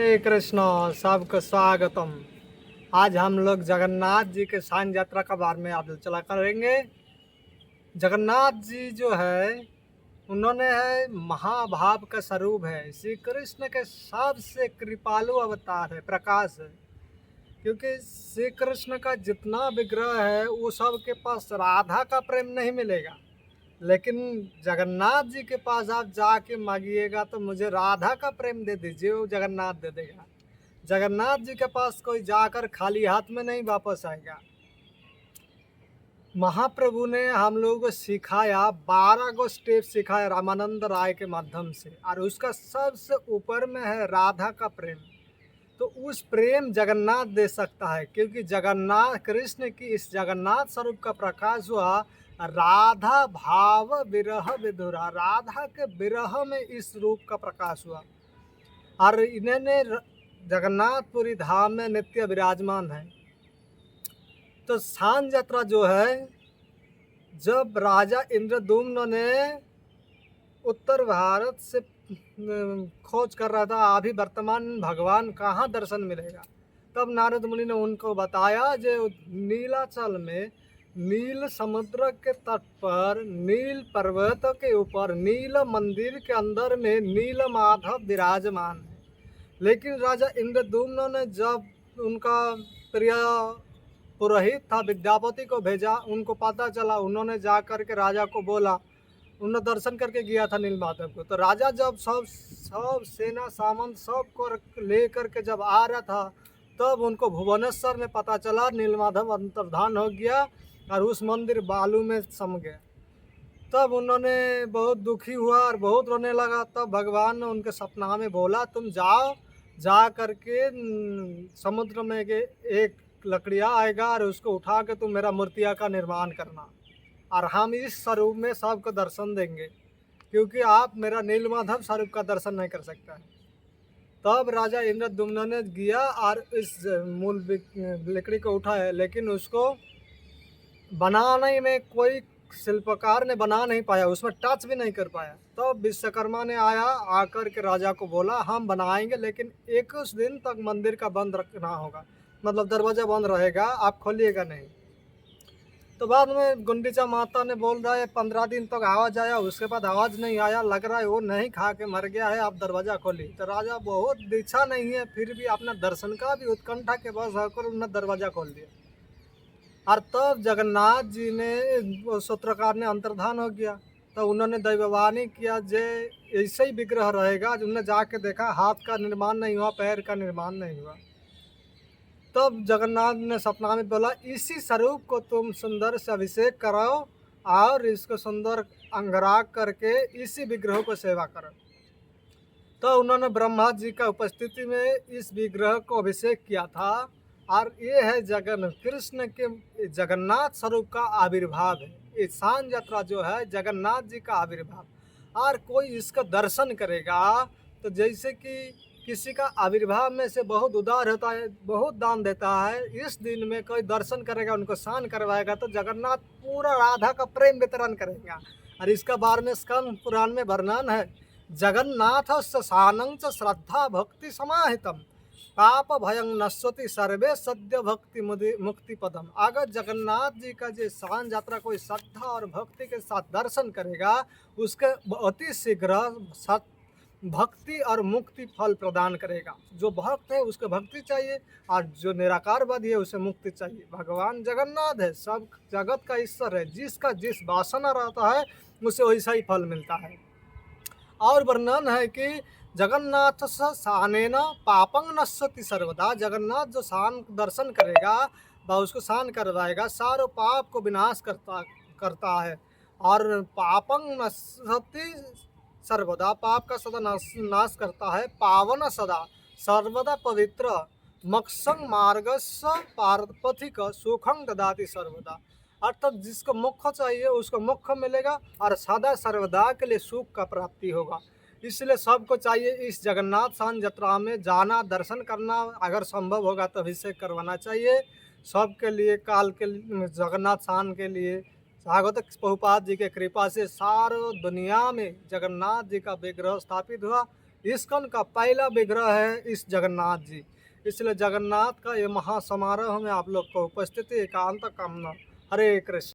हरे कृष्णा। सबको स्वागतम। आज हम लोग जगन्नाथ जी के शान यात्रा का बारे में आलोचना करेंगे। जगन्नाथ जी जो है उन्होंने है महाभाव का स्वरूप है, श्री कृष्ण के सबसे कृपालु अवतार है, प्रकाश है। क्योंकि श्री कृष्ण का जितना विग्रह है वो सब के पास राधा का प्रेम नहीं मिलेगा, लेकिन जगन्नाथ जी के पास आप जाके मांगिएगा तो मुझे राधा का प्रेम दे दीजिए, वो जगन्नाथ दे देगा। जगन्नाथ जी के पास कोई जाकर खाली हाथ में नहीं वापस आएगा। महाप्रभु ने हम लोगों को सिखाया, 12 गो स्टेप सिखाया रामानंद राय के माध्यम से, और उसका सबसे ऊपर में है राधा का प्रेम। तो उस प्रेम जगन्नाथ दे सकता है, क्योंकि जगन्नाथ कृष्ण की इस जगन्नाथ स्वरूप का प्रकाश हुआ राधा भाव विरह विधुरा, राधा के विरह में इस रूप का प्रकाश हुआ। और इन्होंने जगन्नाथपुरी धाम में नित्य विराजमान है। तो शान यात्रा जो है, जब राजा इंद्रदुम्न ने उत्तर भारत से खोज कर रहा था अभी वर्तमान भगवान कहाँ दर्शन मिलेगा, तब नारद मुनि ने उनको बताया जो नीलाचल में नील समुद्र के तट पर नील पर्वत के ऊपर नील मंदिर के अंदर में नील माधव विराजमान है। लेकिन राजा इंद्रदुम्न ने जब उनका प्रिय पुरोहित था विद्यापति को भेजा, उनको पता चला, उन्होंने जा कर के राजा को बोला, उन्होंने दर्शन करके गया था नीलमाधव को। तो राजा जब सब सब सेना सामंत सब को ले करके जब आ रहा था, तब उनको भुवनेश्वर में पता चला नीलमाधव अंतर्धान हो गया और उस मंदिर बालू में सम गया। तब उन्होंने बहुत दुखी हुआ और बहुत रोने लगा। तब भगवान ने उनके सपना में बोला, तुम जाओ, जा करके समुद्र में के एक लकड़िया आएगा और उसको उठा के तुम मेरा मूर्तिया का निर्माण करना, और हम इस स्वरूप में सबको दर्शन देंगे, क्योंकि आप मेरा नीलमाधव स्वरूप का दर्शन नहीं कर सकता है। तब राजा इंद्रदुम्न ने गया और इस मूल लकड़ी को उठाया, लेकिन उसको बनाने में कोई शिल्पकार ने बना नहीं पाया, उसमें टच भी नहीं कर पाया। तो विश्वकर्मा ने आया, आकर के राजा को बोला हम बनाएंगे, लेकिन 21 दिन तक मंदिर का बंद रखना होगा, मतलब दरवाजा बंद रहेगा, आप खोलिएगा नहीं। तो बाद में गुंडीचा माता ने बोल रहा है 15 दिन तक आवाज़ आया, उसके बाद आवाज़ नहीं आया, लग रहा है वो नहीं खा के मर गया है, आप दरवाज़ा खोलिए। तो राजा बहुत दीक्षा नहीं है, फिर भी अपना दर्शन का भी उत्कंठा के बस होकर उन्होंने दरवाज़ा खोल दिया। और तब जगन्नाथ जी ने सूत्रकार ने अंतर्धान हो गया। तो उन्होंने दैववाणी किया जे ऐसे ही विग्रह रहेगा। उन्होंने जाके देखा हाथ का निर्माण नहीं हुआ, पैर का निर्माण नहीं हुआ। तब जगन्नाथ ने सपना में बोला, इसी स्वरूप को तुम सुंदर से अभिषेक कराओ और इसको सुंदर अंगराग करके इसी विग्रह को सेवा करो। तो उन्होंने ब्रह्मा जी का उपस्थिति में इस विग्रह को अभिषेक किया था, और ये है कृष्ण के जगन्नाथ स्वरूप का आविर्भाव है। ये शान यात्रा जो है जगन्नाथ जी का आविर्भाव। और कोई इसका दर्शन करेगा तो जैसे कि किसी का आविर्भाव में से बहुत उदार होता है, बहुत दान देता है, इस दिन में कोई दर्शन करेगा, उनको स्नान करवाएगा, तो जगन्नाथ पूरा राधा का प्रेम वितरण करेगा। और इसका बारे में स्कंद पुराण में वर्णन है, जगन्नाथ शानंग च श्रद्धा भक्ति समाहितम पाप भयं नश्वति सर्वे सद्य भक्ति मुक्ति पदम। अगर जगन्नाथ जी का जो शान यात्रा कोई श्रद्धा और भक्ति के साथ दर्शन करेगा, उसके अति शीघ्र भक्ति और मुक्ति फल प्रदान करेगा। जो भक्त है उसको भक्ति चाहिए, और जो निराकारवादी है उसे मुक्ति चाहिए। भगवान जगन्नाथ है, सब जगत का ईश्वर है, जिसका जिस वासना रहता है उसे वैसा ही फल मिलता है। और वर्णन है कि जगन्नाथ शानेन पापं नश्यति सर्वदा। जगन्नाथ जो शान दर्शन करेगा वह उसको शान करवाएगा, सारे पाप को विनाश करता है। और पापं नश्यति सर्वदा, पाप का सदा नाश करता है। पावन सदा सर्वदा पवित्र मक्षं मार्गस्य पारपथिक सुखं ददाति सर्वदा। अर्थात जिसको मोक्ष चाहिए उसको मोक्ष मिलेगा, और सदा सर्वदा के लिए सुख का प्राप्ति होगा। इसलिए सबको चाहिए इस जगन्नाथ शान यात्रा में जाना, दर्शन करना, अगर संभव होगा तो अभिषेक करवाना चाहिए। सबके लिए काल के जगन्नाथ शान के लिए भागवत प्रभुपाद जी के कृपा से सारो दुनिया में जगन्नाथ जी का विग्रह स्थापित हुआ। इस्कॉन का पहला विग्रह है इस जगन्नाथ जी। इसलिए जगन्नाथ का ये महासमारोह में आप लोग को उपस्थिति एकांत कामना। हरे कृष्ण।